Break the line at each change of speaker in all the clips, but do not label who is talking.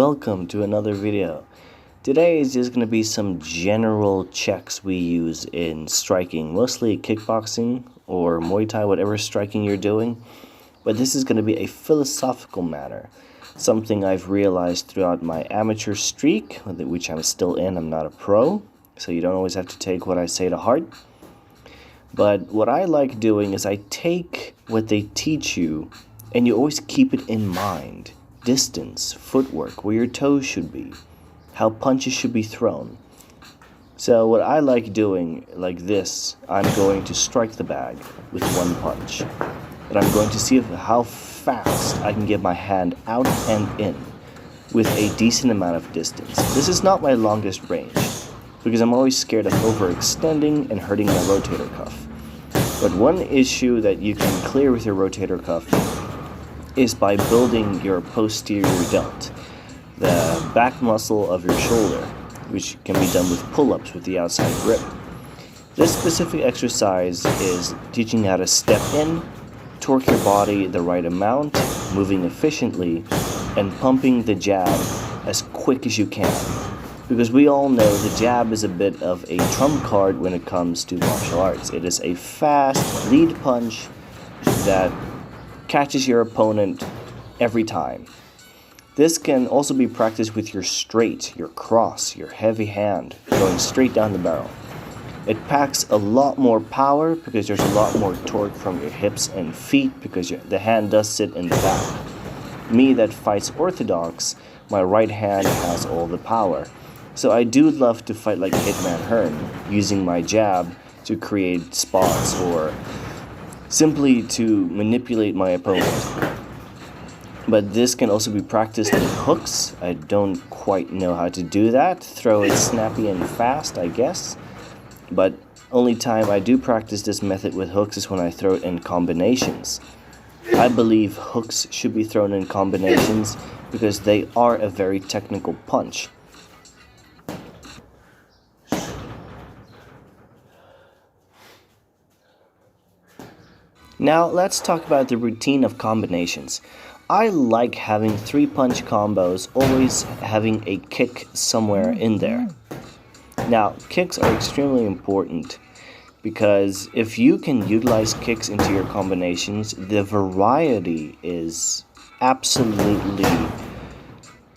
welcome to another video. Today is just going to be some general checks we use in striking, mostly kickboxing or Muay Thai, whatever striking you're doing. But this is going to be a philosophical matter, something I've realized throughout my amateur streak, which I'm still in. I'm not a pro, so you don't always have to take what I say to heart. But what I like doing is I take what they teach you and you always keep it in mind. Distance, footwork, where your toes should be, how punches should be thrown. So what I like doing, like this, I'm going to strike the bag with one punch. And I'm going to see how fast I can get my hand out and in with a decent amount of distance. This is not my longest range, because I'm always scared of overextending and hurting my rotator cuff. But one issue that you can clear with your rotator cuff is by building your posterior delt, the back muscle of your shoulder, which can be done with pull-ups with the outside grip. This specific exercise is teaching you how to step in, torque your body the right amount, moving efficiently, and pumping the jab as quick as you can. Because we all know the jab is a bit of a trump card when it comes to martial arts. It is a fast lead punch that catches your opponent every time. This can also be practiced with your straight, your cross, your heavy hand, going straight down the barrel. It packs a lot more power because there's a lot more torque from your hips and feet because the hand does sit in the back. Me that fights orthodox, my right hand has all the power. So I do love to fight like Hitman Hearn, using my jab to create spots or simply to manipulate my opponent. But this can also be practiced with hooks. I don't quite know how to do that. Throw it snappy and fast, I guess. But only time I do practice this method with hooks is when I throw it in combinations. I believe hooks should be thrown in combinations because they are a very technical punch. Now let's talk about the routine of combinations. I like having 3-punch combos, always having a kick somewhere in there. Now, kicks are extremely important because if you can utilize kicks into your combinations, the variety is absolutely...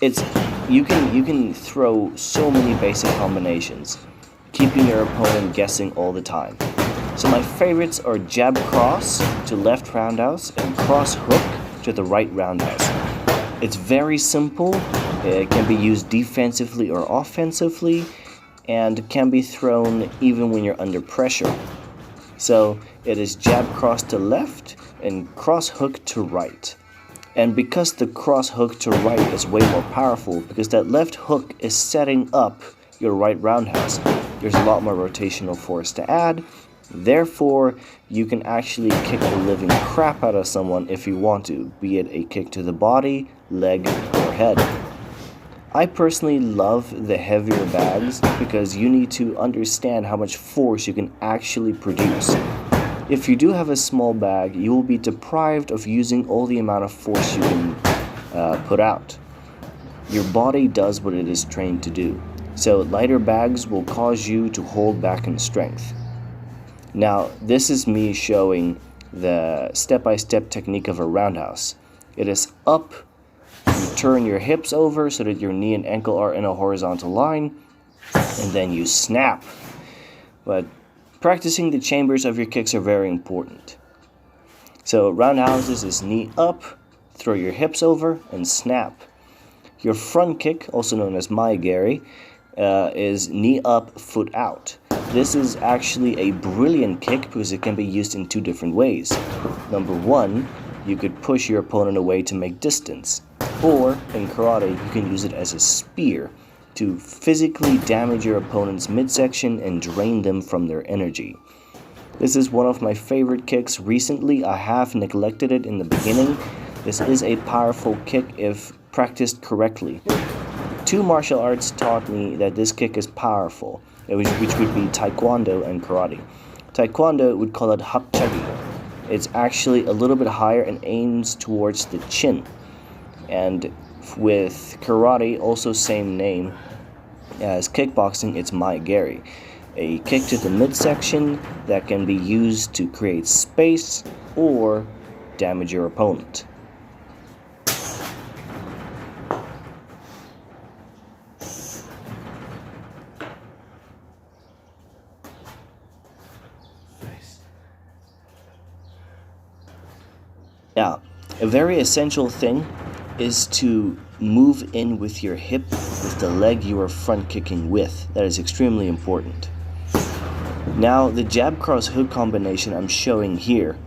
You can throw so many basic combinations, keeping your opponent guessing all the time. So my favorites are jab cross to left roundhouse and cross hook to the right roundhouse. It's very simple. It can be used defensively or offensively and can be thrown even when you're under pressure. So it is jab cross to left and cross hook to right. And because the cross hook to right is way more powerful, because that left hook is setting up your right roundhouse, there's a lot more rotational force to add. Therefore, you can actually kick the living crap out of someone if you want to, be it a kick to the body, leg, or head. I personally love the heavier bags because you need to understand how much force you can actually produce. If you do have a small bag, you will be deprived of using all the amount of force you can put out. Your body does what it is trained to do. So lighter bags will cause you to hold back in strength. Now, this is me showing the step-by-step technique of a roundhouse. It is up, you turn your hips over so that your knee and ankle are in a horizontal line, and then you snap. But practicing the chambers of your kicks are very important. So roundhouses is knee up, throw your hips over, and snap. Your front kick, also known as Mae-Geri, is knee up, foot out. This is actually a brilliant kick because it can be used in 2 different ways. Number 1, you could push your opponent away to make distance. Or, in karate, you can use it as a spear to physically damage your opponent's midsection and drain them from their energy. This is one of my favorite kicks. Recently, I have neglected it in the beginning. This is a powerful kick if practiced correctly. 2 martial arts taught me that this kick is powerful, which would be Taekwondo and Karate. Taekwondo would call it Hapchagi. It's actually a little bit higher and aims towards the chin. And With karate, also same name as kickboxing, it's Mai Gari. A kick to the midsection that can be used to create space or damage your opponent. Now, a very essential thing is to move in with your hip with the leg you are front kicking with. That is extremely important. Now, the jab cross hook combination I'm showing here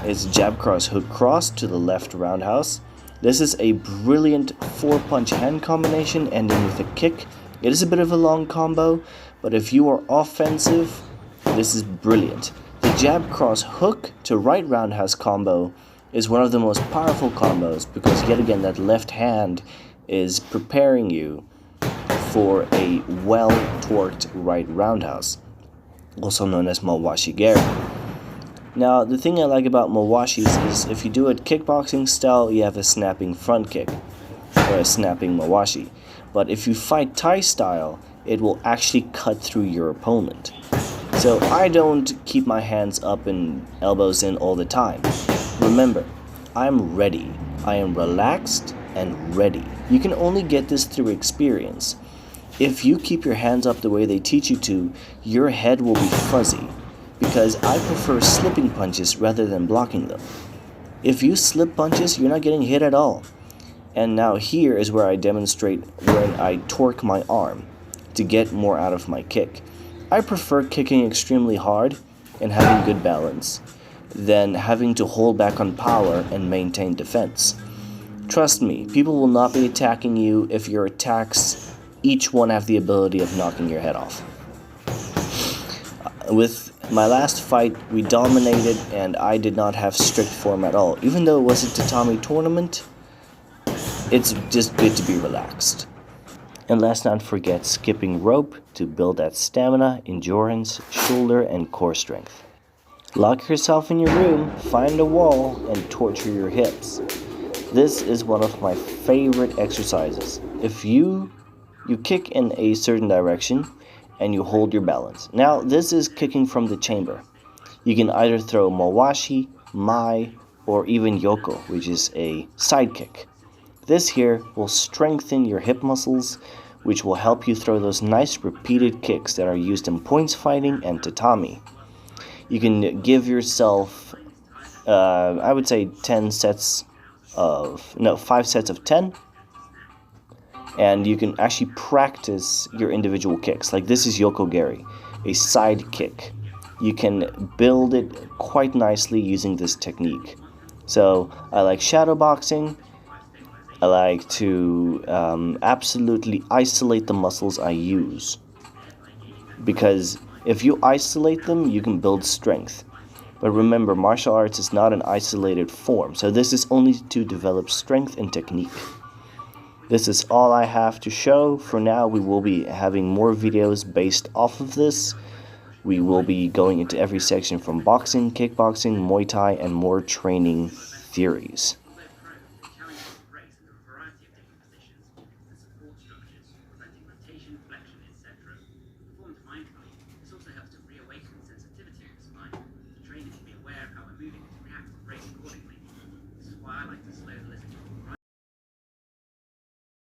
is jab cross hook cross to the left roundhouse. This is a brilliant 4-punch hand combination ending with a kick. It is a bit of a long combo, but if you are offensive, this is brilliant. The jab cross hook to right roundhouse combo is one of the most powerful combos because yet again that left hand is preparing you for a well-torqued right roundhouse, also known as Mawashi Gari. Now, the thing I like about Mawashis is if you do it kickboxing style, you have a snapping front kick or a snapping Mawashi. But if you fight Thai style, it will actually cut through your opponent. So I don't keep my hands up and elbows in all the time. Remember, I'm ready. I am relaxed and ready. You can only get this through experience. If you keep your hands up the way they teach you to, your head will be fuzzy because I prefer slipping punches rather than blocking them. If you slip punches, you're not getting hit at all. And now here is where I demonstrate when I torque my arm to get more out of my kick. I prefer kicking extremely hard and having good balance than having to hold back on power and maintain defense. Trust me, people will not be attacking you if your attacks each one have the ability of knocking your head off. With my last fight, we dominated and I did not have strict form at all. Even though it was a tatami tournament, it's just good to be relaxed. And let's not forget skipping rope to build that stamina, endurance, shoulder, and core strength. Lock yourself in your room, find a wall, and torture your hips. This is one of my favorite exercises. If you kick in a certain direction and you hold your balance. Now, this is kicking from the chamber. You can either throw Mawashi, Mai, or even Yoko, which is a side kick. This here will strengthen your hip muscles, which will help you throw those nice repeated kicks that are used in points fighting and tatami. You can give yourself, I would say 5 sets of 10. And you can actually practice your individual kicks. Like this is Yoko Gari, a side kick. You can build it quite nicely using this technique. So I like shadow boxing. I like to absolutely isolate the muscles I use. Because if you isolate them, you can build strength. But remember, martial arts is not an isolated form. So this is only to develop strength and technique. This is all I have to show. For now, we will be having more videos based off of this. We will be going into every section from boxing, kickboxing, Muay Thai, and more training theories.